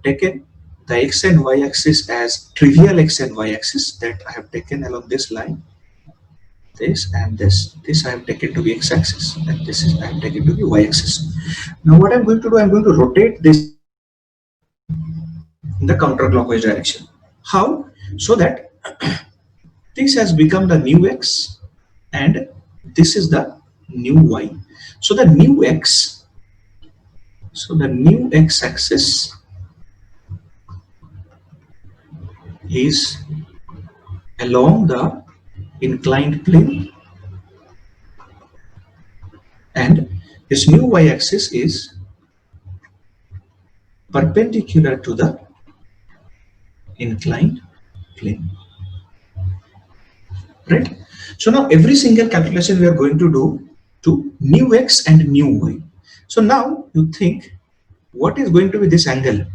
taken the x and y axis as trivial x and y axis that I have taken along this line. This and this. This I have taken to be x axis, and this is I have taken to be y axis. Now what I'm going to do, I'm going to rotate this in the counterclockwise direction. How? So that this has become the new x and this is the new y. So the new x, so the new x axis is along the inclined plane and this new y axis is perpendicular to the inclined plane, right? So now every single calculation we are going to do to new x and new y. So now you think, what is going to be this angle?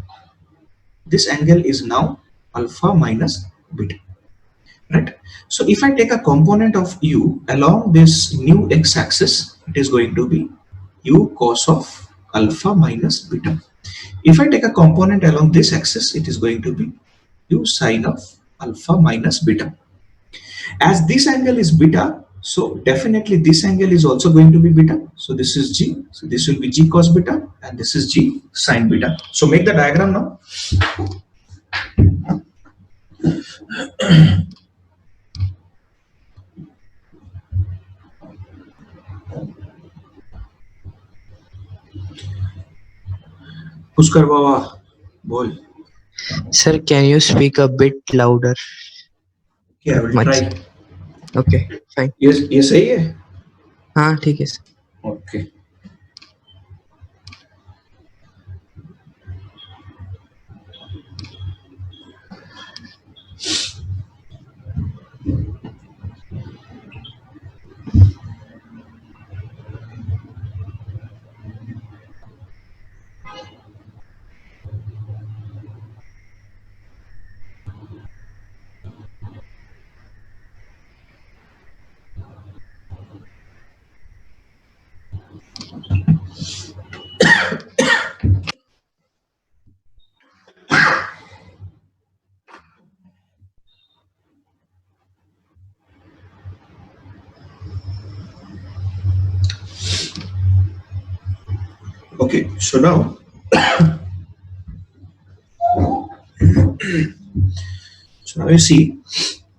This angle is now alpha minus beta, right? So if I take a component of u along this new x axis, it is going to be u cos of alpha minus beta. If I take a component along this axis, it is going to be u sine of alpha minus beta. As this angle is beta, so definitely this angle is also going to be beta. So this is g, so this will be g cos beta and this is g sine beta. So make the diagram now. Pushkar Baba, bol. Sir, can you speak a bit louder? Yeah, I will try. Okay, fine. Yes, ये सही है? हाँ ठीक है sir. Okay. Okay, so now so now you see,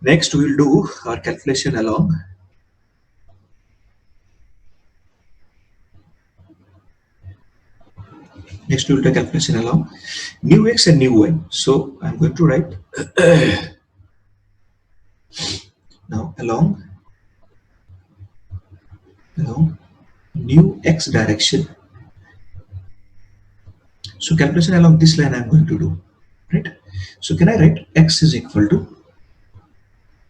next we will do our calculation along new x and new y. So I'm going to write now along new x direction. So calculation along this line I'm going to do, right? So can I write x is equal to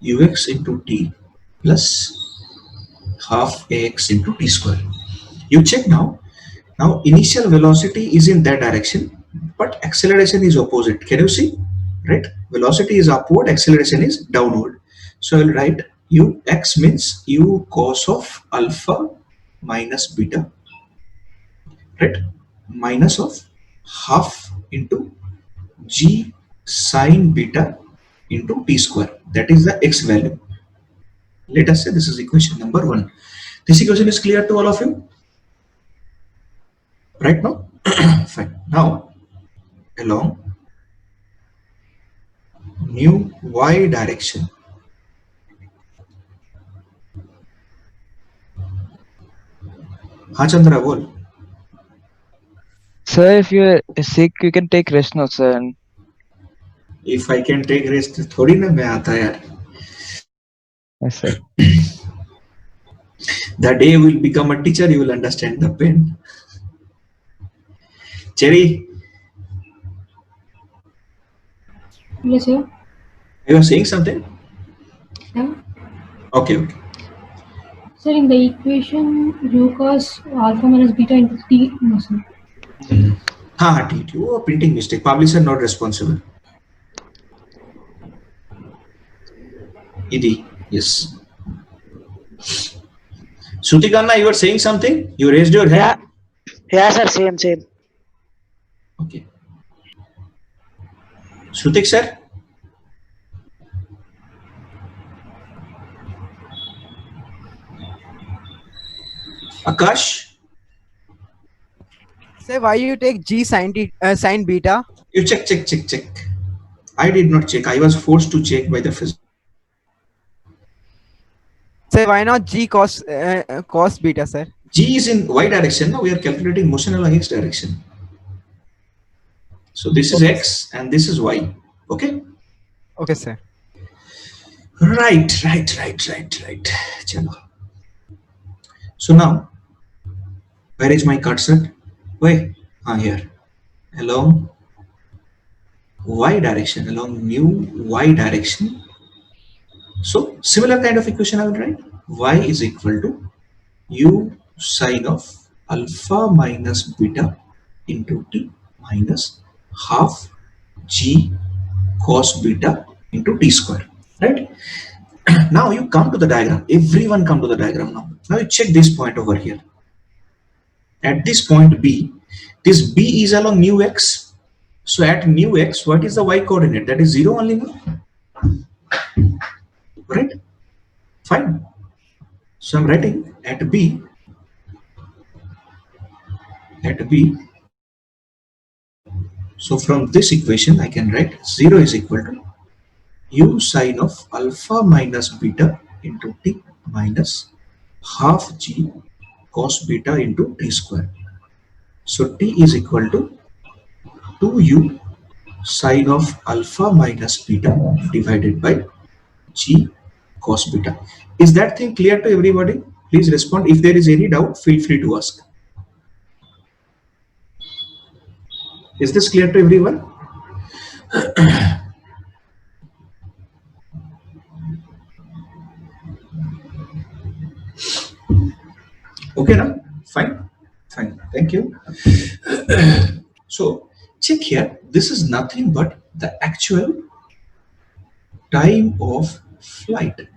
ux into t plus half ax into t square. You check now. Now initial velocity is in that direction, but acceleration is opposite. Can you see? Right? Velocity is upward, acceleration is downward. So I will write ux means u cos of alpha minus beta, right? Minus of half into g sine beta into t square. That is the x value. Let us say this is equation number 1. This equation is clear to all of you? Right now? Fine. Now, along new y direction. हाँ चंद्रा बोल. Sir, if you're sick, you can take rest now, sir. And If I can take rest, थोड़ी ना मैं आता यार. yes, sir. The day you will become a teacher, you will understand the pain. Cherry, Yes, sir. you are saying something? Yeah. Okay. Sir, in the equation, u cos alpha minus beta into t, no, sir. हाँ ठीक है, वो printing mistake. Publisher not responsible. Idi, yes. Sutikanna, you were saying something? You raised your hand? Yeah, sir, same. Okay. Shrutik sir? Akash? Say why you take G sine beta? You check. I did not check. I was forced to check by the physics. Say why not G cos beta, sir? G is in y direction. Now we are calculating motion along x direction. So this is Okay, x and this is y. Okay? Okay, sir. Right. Chalo. So now, where is my cursor? Wait, here. Along y direction, along mu y direction. So similar kind of equation I will write. Y is equal to u sine of alpha minus beta into t minus half g cos beta into t square. Right? Now you come to the diagram. Everyone come to the diagram now. Now you check this point over here. At this point B, this B is along mu x. So at mu x, what is the y coordinate? That is 0 only, no? Right? Fine. So I'm writing at B, so from this equation I can write 0 is equal to u sine of alpha minus beta into t minus half g cos beta into t square. So t is equal to 2u sine of alpha minus beta divided by g cos beta. Is that thing clear to everybody? Please respond. If there is any doubt, feel free to ask. Is this clear to everyone? Okay, now fine. Thank you. So check here. This is nothing but the actual time of flight.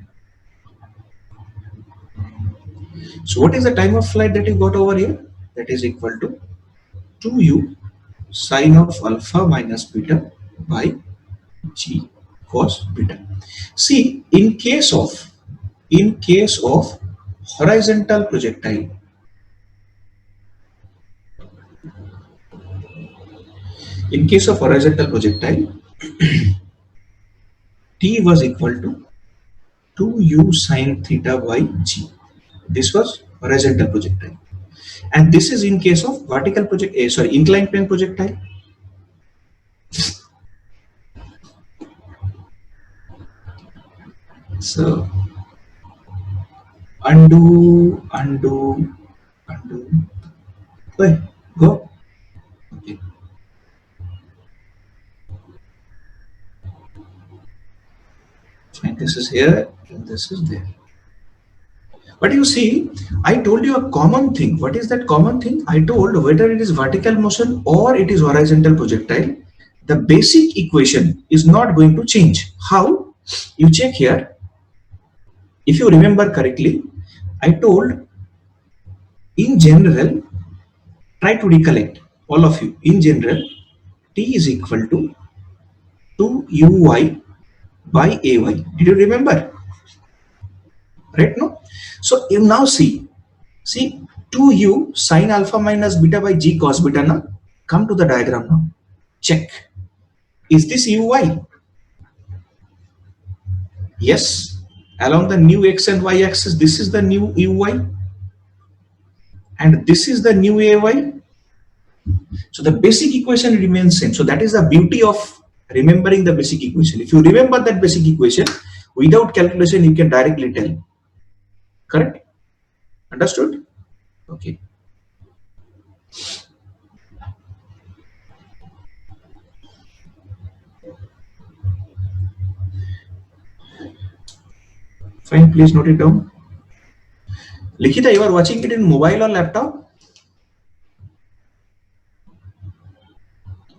So what is the time of flight that you got over here? That is equal to 2u sine of alpha minus beta by g cos beta. See, in case of horizontal projectile, t was equal to 2u sine theta by g. This was horizontal projectile, and this is in case of inclined plane projectile. So undo. Wait, go. Okay. Fine. This is here and this is there. But you see, I told you a common thing. What is that common thing? I told whether it is vertical motion or it is horizontal projectile, the basic equation is not going to change. How? You check here. If you remember correctly, I told in general, try to recollect, all of you. In general, T is equal to 2uy by ay. Did you remember? Right? No? So you now see 2u sine alpha minus beta by g cos beta. Now come to the diagram now. Check. Is this uy? Yes. Along the new x and y axis, this is the new uy. And this is the new ay. So the basic equation remains same. So that is the beauty of remembering the basic equation. If you remember that basic equation, without calculation, you can directly tell. Correct? Understood? Okay. Fine, please note it down. Likhita, you are watching it in mobile or laptop?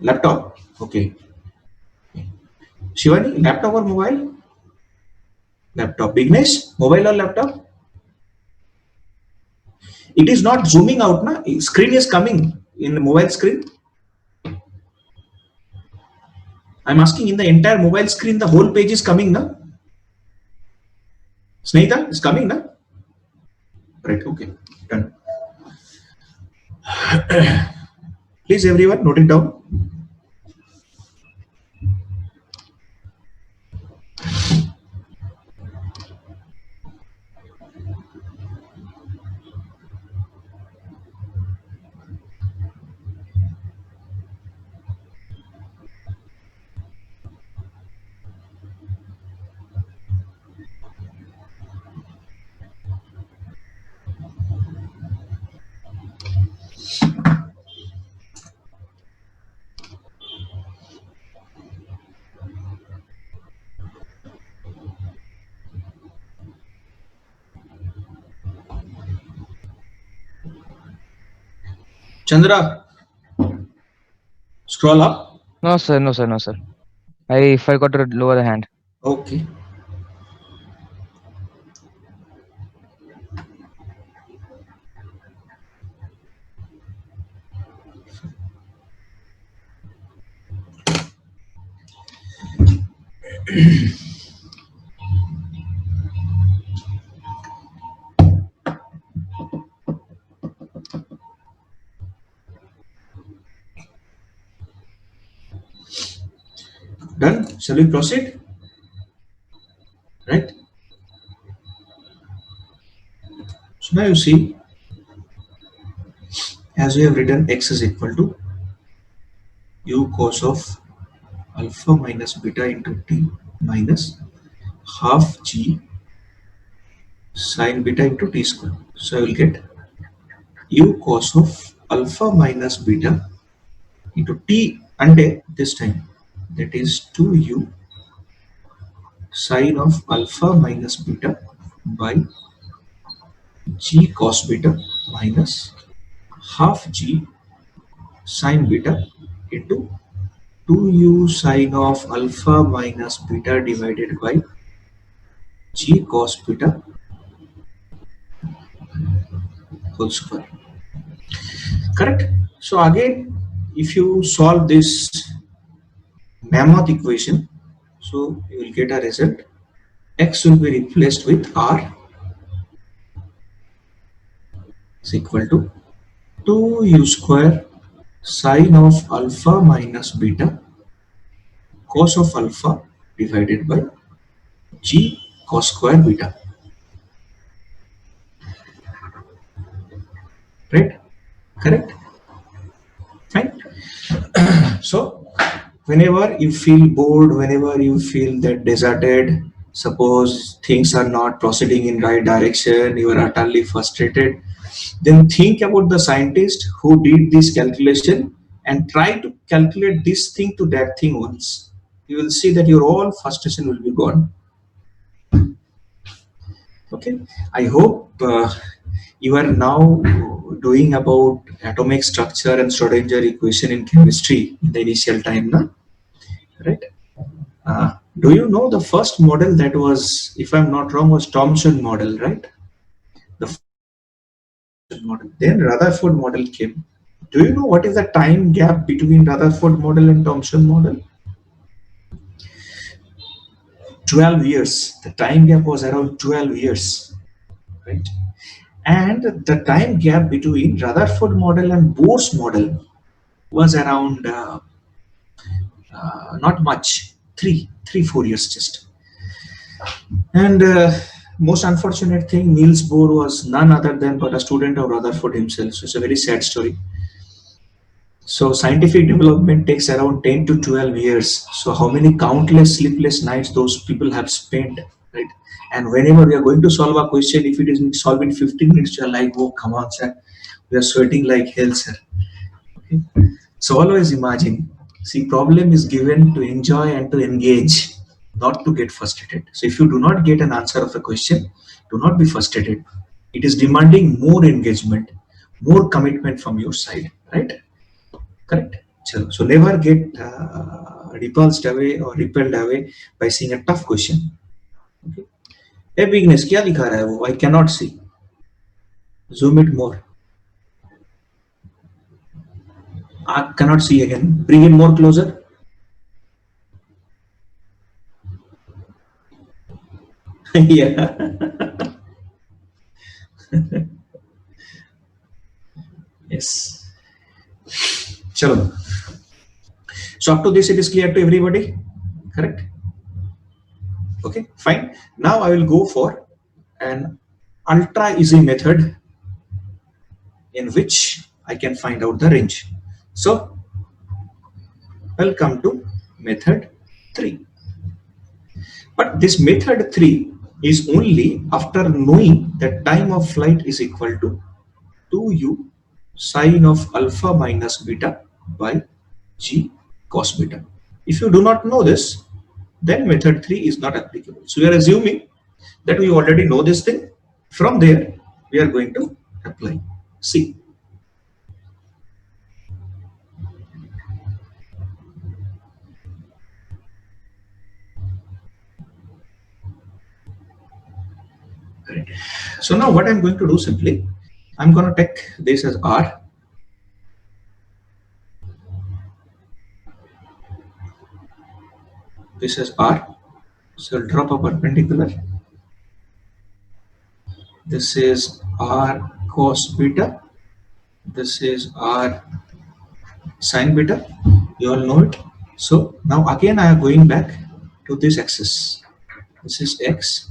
Laptop. Okay. Shivani, laptop or mobile? Laptop. Bignesh, mobile or laptop? It is not zooming out, na? Screen is coming in the mobile screen. I'm asking, in the entire mobile screen, the whole page is coming, na? Snehita is coming, na? Right, okay, done. Please, everyone, note it down. Chandra, scroll up. No, sir. No, sir. No, sir. I forgot to lower the hand. Okay. Done. Shall we proceed? Right. So now you see, as we have written, x is equal to u cos of alpha minus beta into t minus half g sine beta into t square. So I will get u cos of alpha minus beta into t ante this time, that is 2u sine of alpha minus beta by g cos beta minus half g sine beta into 2u sine of alpha minus beta divided by g cos beta whole square. Correct? So again, if you solve this mammoth equation, so you will get a result. X will be replaced with r is equal to 2u square sine of alpha minus beta cos of alpha divided by g cos square beta. Right? Correct? Fine. So whenever you feel bored, whenever you feel that deserted, suppose things are not proceeding in right direction, you are utterly frustrated, then think about the scientist who did this calculation and try to calculate this thing to that thing once. You will see that your all frustration will be gone. Okay, I hope you are now doing about atomic structure and Schrodinger equation in chemistry in the initial time, na? Right? Do you know the first model that was, if I'm not wrong, was Thomson model, right? The first model. Then Rutherford model came. Do you know what is the time gap between Rutherford model and Thomson model? 12 years. The time gap was around 12 years, right? And the time gap between Rutherford model and Bohr's model was around not much, 4 years just. And most unfortunate thing, Niels Bohr was none other than but a student of Rutherford himself. So it's a very sad story. So scientific development takes around 10 to 12 years. So how many countless sleepless nights those people have spent, right? And whenever we are going to solve a question, if it is solved in 15 minutes, you are like, oh, come on, sir. We are sweating like hell, sir. Okay? So always imagine, see, problem is given to enjoy and to engage, not to get frustrated. So if you do not get an answer of a question, do not be frustrated. It is demanding more engagement, more commitment from your side, right? Correct. So never get repulsed away or repelled away by seeing a tough question. Okay. Hey Vignesh, क्या दिखा रहा है वो? I cannot see. Zoom it more. I cannot see again. Bring it more closer. Yeah. Yes. Chalo. So up to this, it is clear to everybody, correct? Okay, fine. Now I will go for an ultra easy method in which I can find out the range. So welcome to method 3. But this method 3 is only after knowing that time of flight is equal to 2u sine of alpha minus beta by g cos beta. If you do not know this, then method 3 is not applicable. So we are assuming that we already know this thing. From there, we are going to apply. See. Correct. So now what I'm going to do simply, I'm going to take this as R. This is R. So I'll drop a perpendicular. This is R cos beta. This is R sin beta. You all know it. So now again I am going back to this axis. This is X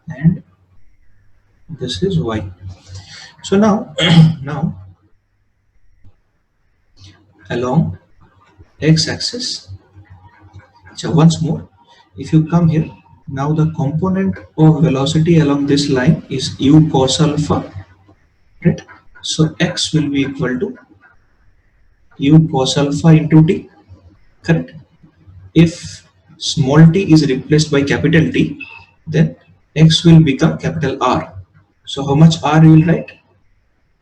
and this is Y. So now, now along x-axis, so once more, if you come here, now the component of velocity along this line is u cos alpha, right? So x will be equal to u cos alpha into t, correct? If small t is replaced by capital T, then x will become capital R. So how much R you will write?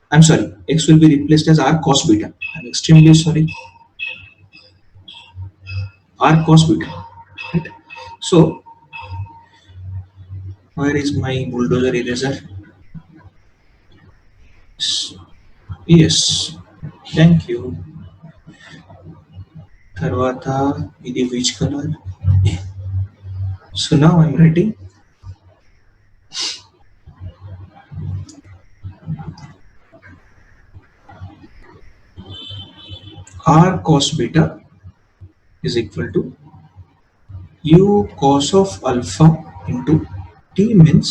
I'm sorry, x will be replaced as R cos beta. I'm extremely sorry. R cos beta, right? So where is my bulldozer eraser? Yes, thank you. Tarvata, ఇది which color? So now I'm writing R cos beta is equal to u cos of alpha into t means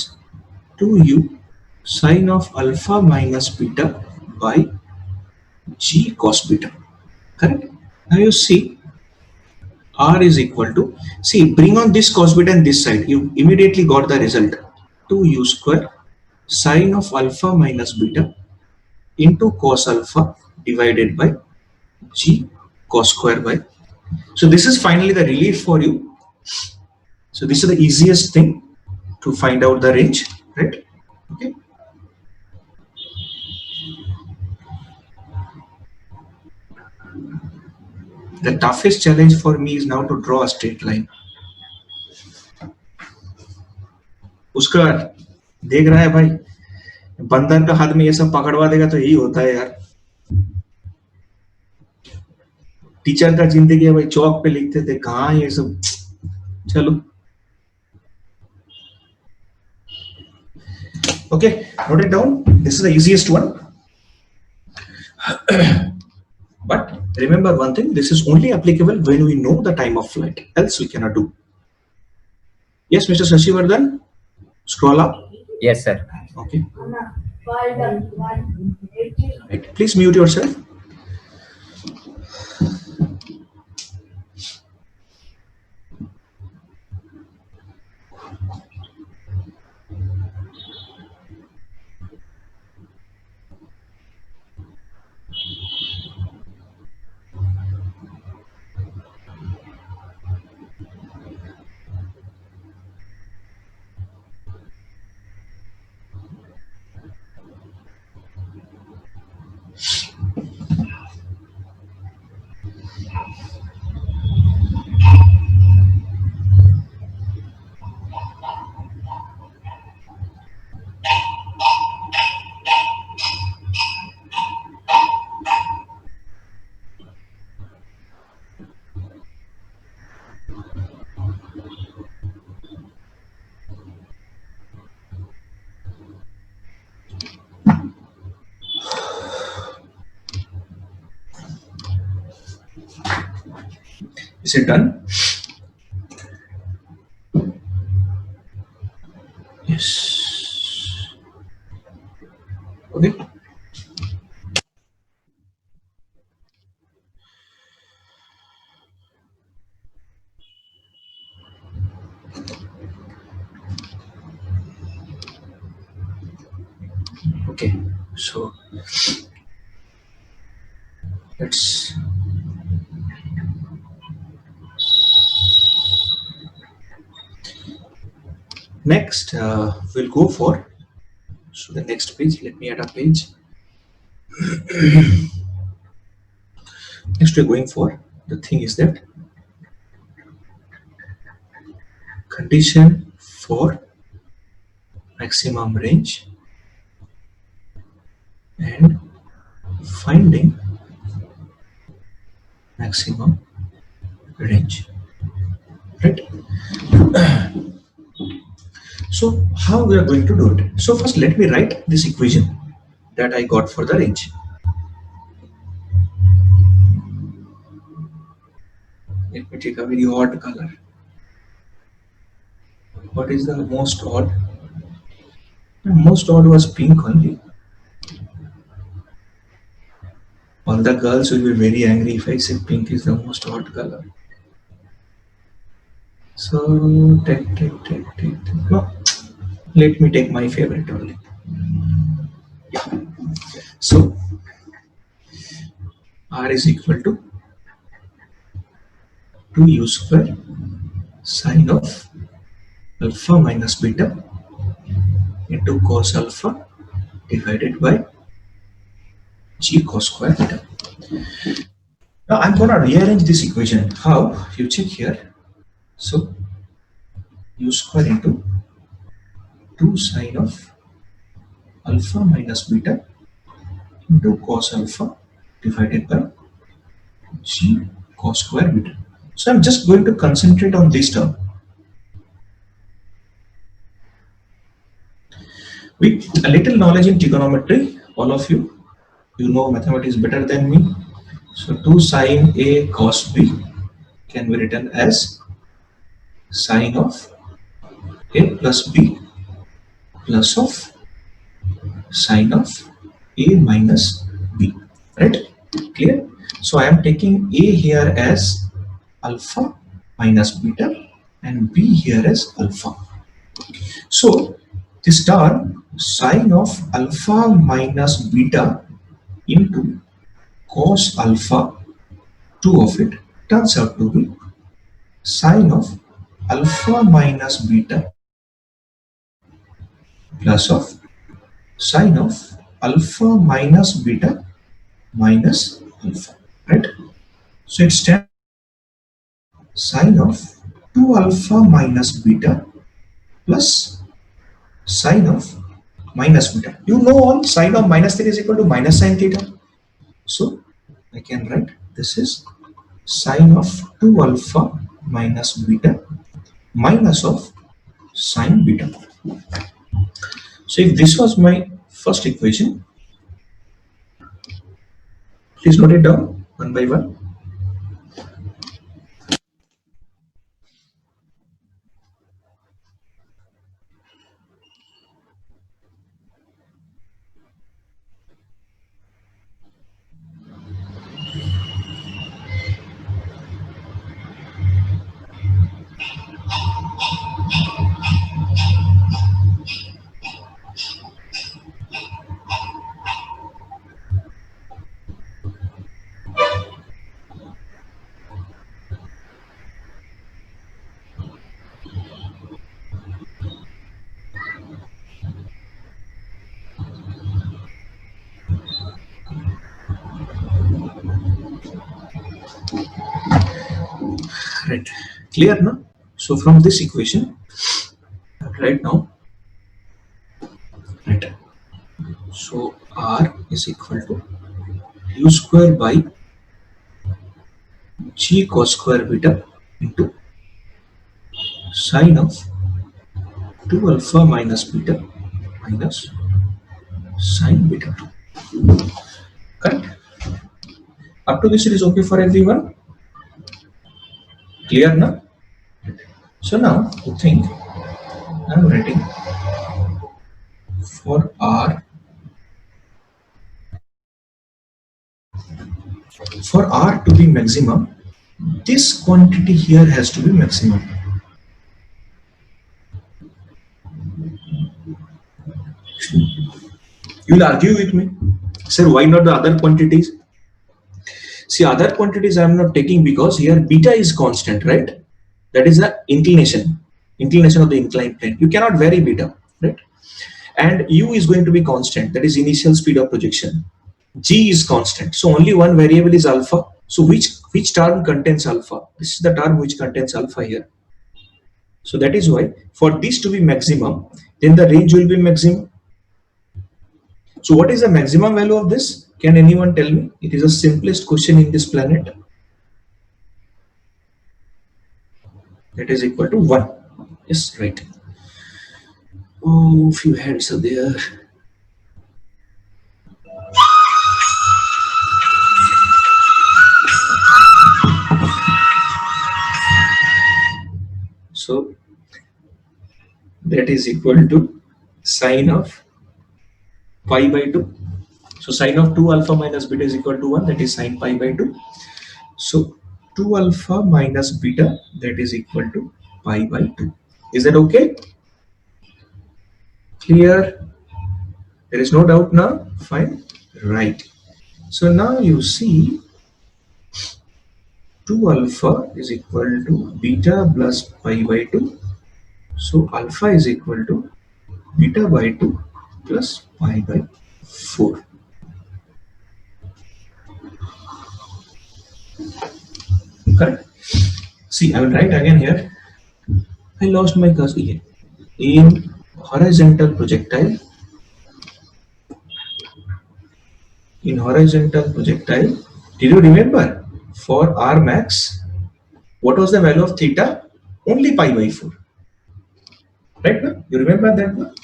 2u sine of alpha minus beta by g cos beta, correct? Now you see R is equal to, see, bring on this cos beta and this side, you immediately got the result 2u square sine of alpha minus beta into cos alpha divided by g cos square by. So this is finally the relief for you. So this is the easiest thing to find out the range, right? Okay. The toughest challenge for me is now to draw a straight line. Pushkar, देख रहा है भाई, बंदर का हाथ में ये सब पकड़वा देगा तो यही होता है यार. टीचर का जिंदगी है भाई, चौक पे लिखते थे, कहाँ ये सब. चलो. Okay, note it down. This is the easiest one. But remember one thing, this is only applicable when we know the time of flight, else we cannot do. Yes, Mr. Sashivardhan, scroll up. Yes, sir. Okay. Right. Please mute yourself. say done. Yes. Okay. Okay, so let's next we'll go for, so the next page, let me add a page. Next we're going for, the thing is that condition for maximum range and finding maximum range, right? So how we are going to do it? So first let me write this equation that I got for the range. Let me take a very odd color. What is the most odd? The most odd was pink only. All the girls will be very angry if I say pink is the most odd color. So take. No, let me take my favorite only. Yeah. So R is equal to 2u square sine of alpha minus beta into cos alpha divided by g cos square beta. Now I'm gonna rearrange this equation. How? You check here. So u square into 2 sine of alpha minus beta into cos alpha divided by g cos square beta. So I'm just going to concentrate on this term. With a little knowledge in trigonometry, all of you know mathematics better than me. So 2 sine A cos B can be written as sine of A plus B plus of sine of A minus B, right? Clear? So I am taking A here as alpha minus beta and B here as alpha. So this term sine of alpha minus beta into cos alpha, 2 of it, turns out to be sine of alpha minus beta plus of sine of alpha minus beta minus alpha, right? So it stands sine of 2 alpha minus beta plus sine of minus beta. You know all sine of minus theta is equal to minus sine theta. So I can write this is sine of 2 alpha minus beta minus of sine beta. So if this was my first equation, please note it down one by one. Right, clear now? So from this equation right now, right, so R is equal to u square by g cos square beta into sine of 2 alpha minus beta minus sine beta 2. Correct? Up to this it is okay for everyone? Clear now? So now to think, I'm writing for R to be maximum, this quantity here has to be maximum. You will argue with me, sir, why not the other quantities? See, other quantities I am not taking because here beta is constant, right? That is the inclination of the inclined plane. You cannot vary beta, right? And u is going to be constant, that is initial speed of projection. G is constant, so only one variable is alpha. So which term contains alpha? This is the term which contains alpha here. So that is why for this to be maximum, then the range will be maximum. So what is the maximum value of this? Can anyone tell me? It is the simplest question in this planet. That is equal to 1. Yes, right. Oh, few hands are there. So that is equal to sine of pi by 2. So sine of 2 alpha minus beta is equal to 1, that is sine pi by 2. So 2 alpha minus beta, that is equal to pi by 2. Is that okay? Clear? There is no doubt now? Fine. Right. So now you see 2 alpha is equal to beta plus pi by 2. So alpha is equal to beta by 2 plus pi by 4. Correct? See, I will write again here. I lost my cursor here. In horizontal projectile, did you remember for R max, what was the value of theta? Only pi by 4. Right now? You remember that one?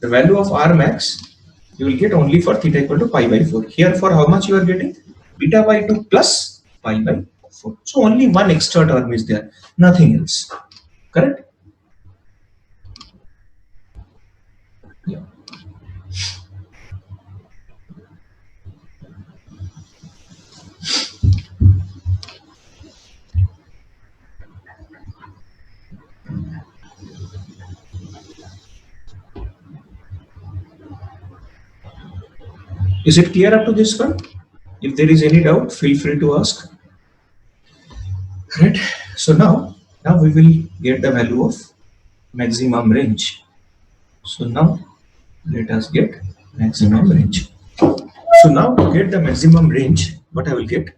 The value of R max, you will get only for theta equal to pi by 4. Here for how much you are getting? Beta by 2 plus pi by 4. So only one extra term is there, nothing else. Correct? Yeah. Is it clear up to this one? If there is any doubt, feel free to ask. Right. So now we will get the value of maximum range. So now let us get maximum range. So now to get the maximum range, what I will get?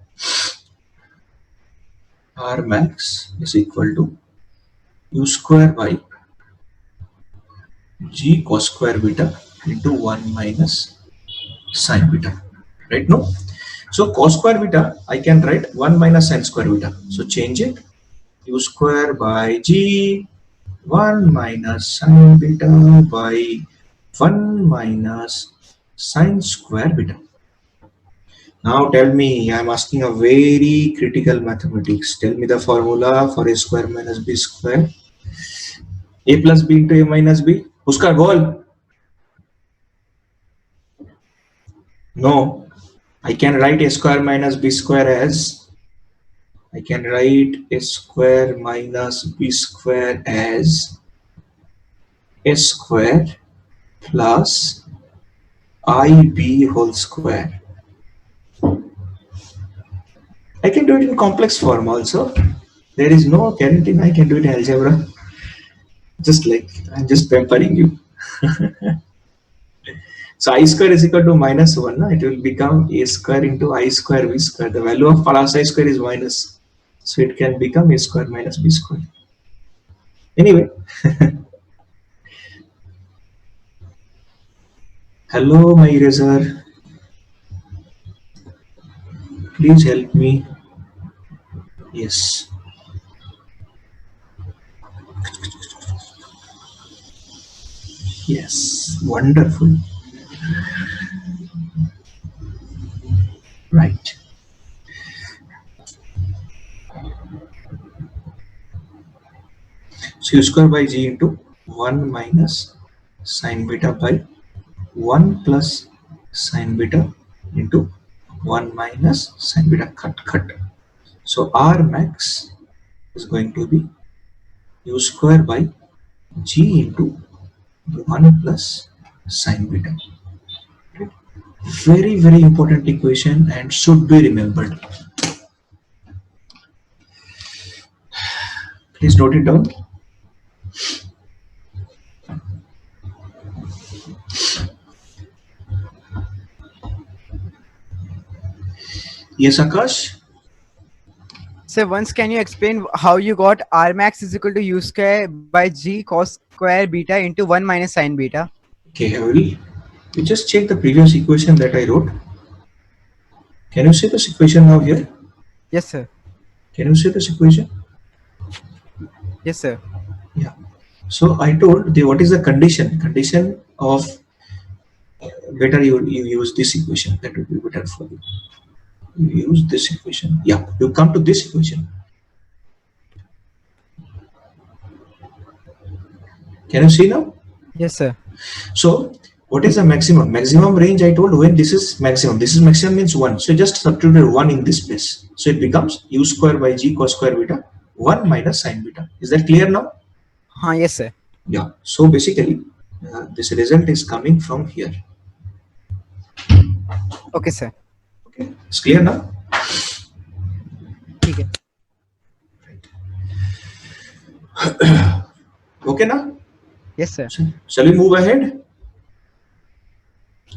R max is equal to u square by g cos square beta into 1 minus sine beta. Right now? So cos square beta, I can write 1 minus sine square beta. So change it. U square by g 1 minus sine beta by 1 minus sine square beta. Now tell me, I am asking a very critical mathematics. Tell me the formula for a square minus b square. A plus b into a minus b. Uska goal? No. I can write a square minus b square as, I can write a square minus b square as a square plus ib whole square. I can do it in complex form also. There is no guarantee I can do it in algebra. Just like I'm just pampering you. So I square is equal to minus 1. It will become a square into I square v square. The value of plus I square is minus. So it can become a square minus b square. Anyway. Hello, my eraser. Please help me. Yes. Yes. Wonderful. Right. So u square by g into 1 minus sine beta by 1 plus sine beta into 1 minus sine beta cut. So R max is going to be u square by g into 1 plus sine beta. Very, very important equation and should be remembered. Please note it down. Yes, Akash? So once can you explain how you got R max is equal to U square by G cos square beta into 1 minus sine beta? Okay, I will. You just check the previous equation that I wrote. Can you see this equation now here? Yes, sir. Can you see this equation? Yes, sir. Yeah. So I told the what is the condition? Condition of better you use this equation. That would be better for you. You use this equation. Yeah. You come to this equation. Can you see now? Yes, sir. So what is the maximum? Maximum range I told when this is maximum. This is maximum means 1. So just substitute 1 in this place. So it becomes u square by g cos square beta 1 minus sine beta. Is that clear now? Yes, sir. Yeah. So basically this result is coming from here. Okay, sir. Okay. It's clear now? Okay. Okay now? Yes, sir. Shall we move ahead?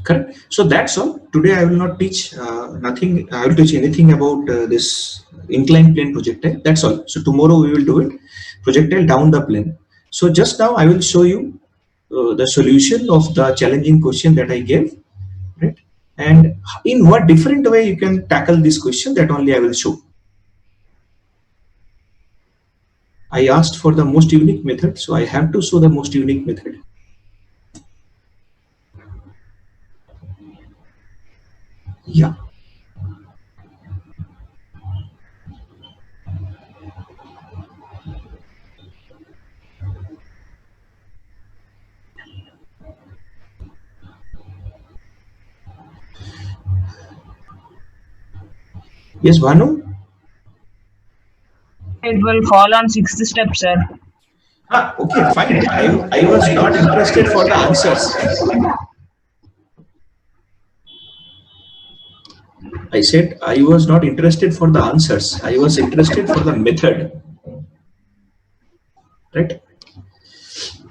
Correct. So that's all. Today I will not teach nothing. I will teach anything about this inclined plane projectile. That's all. So tomorrow we will do it. Projectile down the plane. So just now I will show you the solution of the challenging question that I gave, right? And in what different way you can tackle this question, that only I will show. I asked for the most unique method, so I have to show the most unique method. Yeah. Yes, Bhanu? It will fall on sixth step, sir. Okay, fine. I was not interested for the answers. I said I was not interested for the answers. I was interested for the method. Right?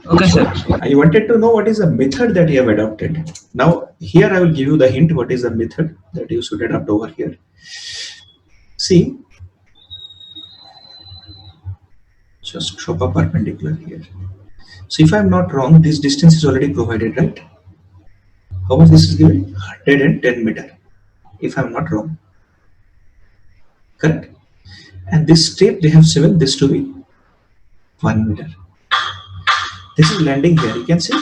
Okay, sir. I wanted to know what is the method that you have adopted. Now, here I will give you the hint what is the method that you should adopt over here. See, just drop a perpendicular here. So if I am not wrong, this distance is already provided, right? How much this is given? 110 meter. If I am not wrong. Correct? And this step they have given this to be 1 meter. This is landing here, you can see.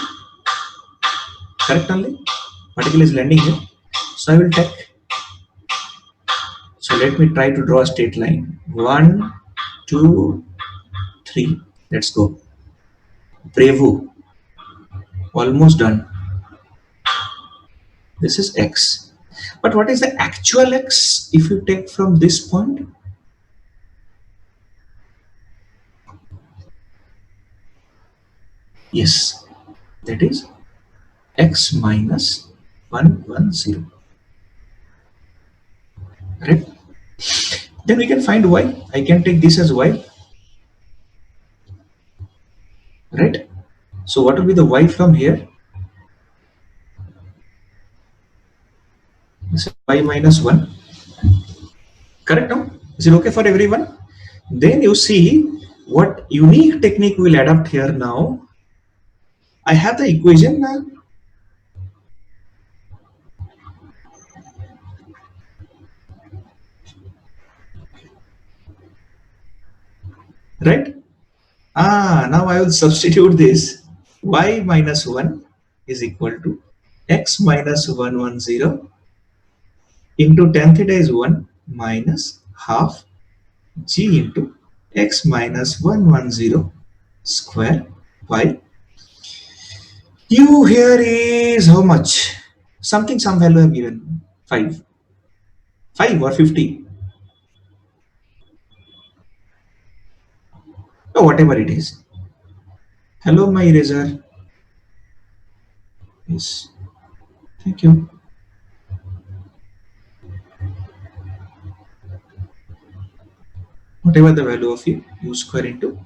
Correct only? Particle is landing here. So I will take. So let me try to draw a straight line. 1, 2, 3. Let's go. Bravo. Almost done. This is x. But what is the actual x if you take from this point? Yes, that is x minus 110. Right? Then we can find y. I can take this as y. Right? So what will be the y from here? This is y minus 1. Correct now? Is it okay for everyone? Then you see what unique technique we'll adopt here now. I have the equation now. Right? Now I will substitute this. Y minus 1 is equal to x minus 110 into tan theta is 1 minus half g into x minus 110 square by u here is how much? Something, some value I have given 5. 5 or 50. Oh, whatever it is. Hello, my eraser. Yes. Thank you. Whatever the value of u square into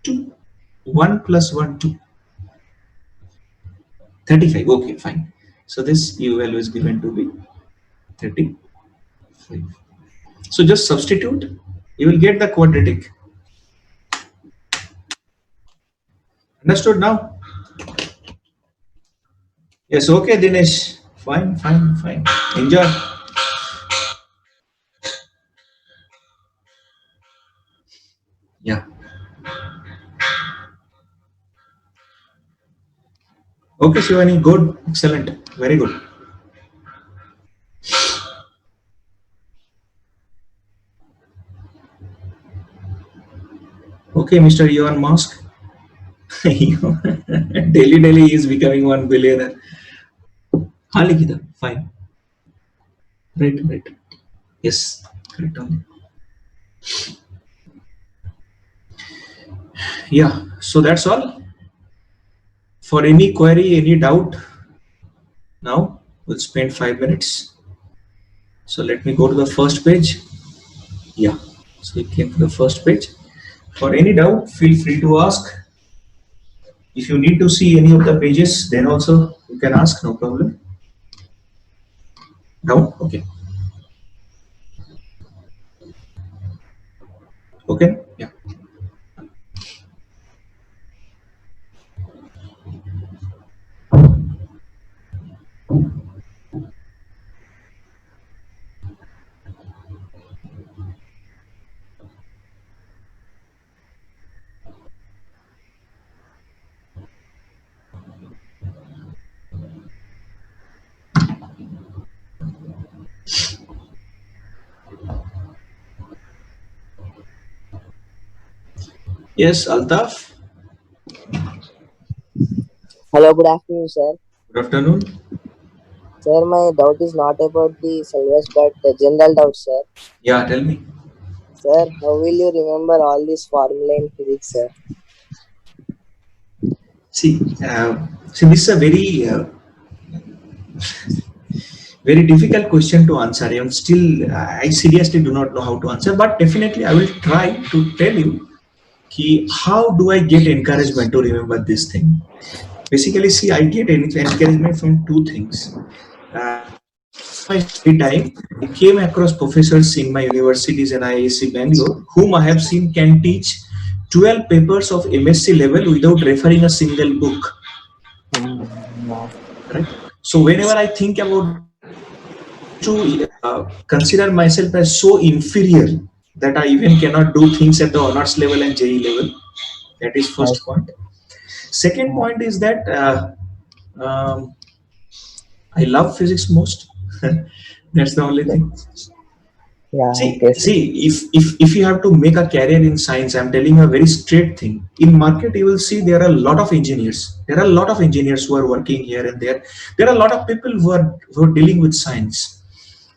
2. 1 plus 1, 2. 35. Okay, fine. So this u value is given to be 35. So just substitute. You will get the quadratic. Understood now? Yes, okay, Dinesh. Fine, fine, fine. Enjoy. Yeah. Okay, Shivani, good. Excellent. Very good. Okay, Mr. Elon Musk. Daily he is becoming 1 billionaire. हाँ लिखी था. Fine. Right. Yes, correct only. Yeah, so that's all. For any query, any doubt, now we'll spend 5 minutes. So let me go to the first page. Yeah, so we came to the first page. For any doubt, feel free to ask. If you need to see any of the pages, then also you can ask, no problem. Doubt? Okay. Okay, yeah. Yes, Altaf. Hello, good afternoon, sir. Good afternoon. Sir, my doubt is not about the syllabus, but the general doubt, sir. Yeah, tell me. Sir, how will you remember all this formula in physics, sir? See, this is a very difficult question to answer. And still, I seriously do not know how to answer. But definitely, I will try to tell you how do I get encouragement to remember this thing. Basically, see, I get encouragement from two things. My free time, I came across professors in my universities and IISc Bangalore, whom I have seen can teach 12 papers of MSc level without referring a single book. Right? So whenever I think about to consider myself as so inferior that I even cannot do things at the honors level and JE level. That is first point. Second point is that I love physics most. That's the only thing. Yeah, See, if you have to make a career in science, I'm telling you a very straight thing. In market, you will see there are a lot of engineers. There are a lot of engineers who are working here and there. There are a lot of people who are dealing with science.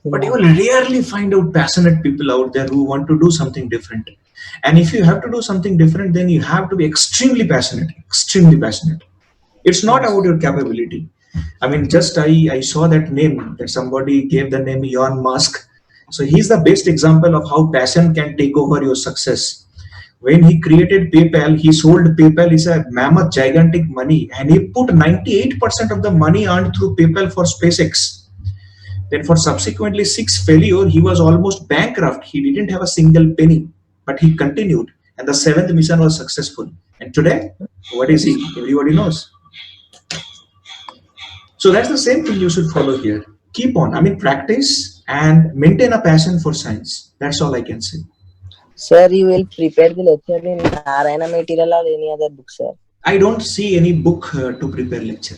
But you will rarely find out passionate people out there who want to do something different. And if you have to do something different, then you have to be extremely passionate. Extremely passionate. It's not about your capability. I mean, just I saw that name that somebody gave the name Elon Musk. So he's the best example of how passion can take over your success. When he created PayPal, he sold PayPal is a mammoth gigantic money, and he put 98% of the money earned through PayPal for SpaceX. Then for subsequently 6 failure, he was almost bankrupt. He didn't have a single penny, but he continued, and the 7th mission was successful. And today, what is he? Everybody knows. So that's the same thing you should follow here. Keep on, I mean, practice and maintain a passion for science. That's all I can say. Sir, you will prepare the lecture in Narayana material or any other book, sir? I don't see any book to prepare lecture.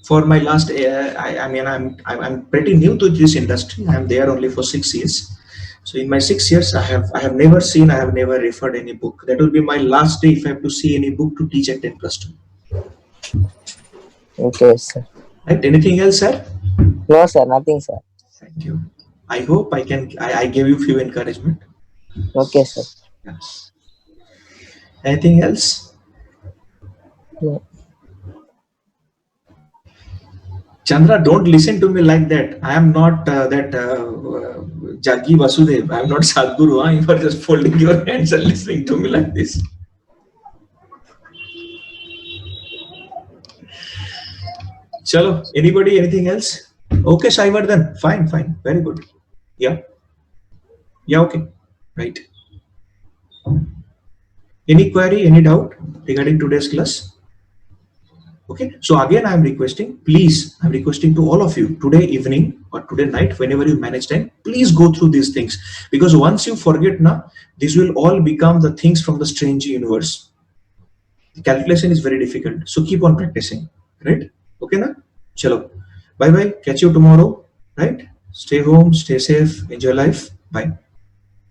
For my last, I mean, I'm pretty new to this industry. I'm there only for 6 years. So in my 6 years, I have never seen, I have never referred any book. That will be my last day if I have to see any book to teach at 10+2. Okay, sir. Right? Anything else, sir? No, sir. Nothing, sir. Thank you. I hope I gave you few encouragement. Okay, sir. Yeah. Anything else? No. Chandra, don't listen to me like that. I am not that Jaggi Vasudev. I am not Sadhguru. Huh? You are just folding your hands and listening to me like this. Chalo, anybody, anything else? Okay, Saivardhan. Fine, fine. Very good. Yeah. Yeah, okay. Right. Any query, any doubt regarding today's class? Okay, so again I am requesting, please, I'm requesting to all of you today evening or today night, whenever you manage time, please go through these things, because once you forget now, these will all become the things from the strange universe. The calculation is very difficult, so keep on practicing, right? Okay, na? Chalo, bye bye, catch you tomorrow, right? Stay home, stay safe, enjoy life, bye.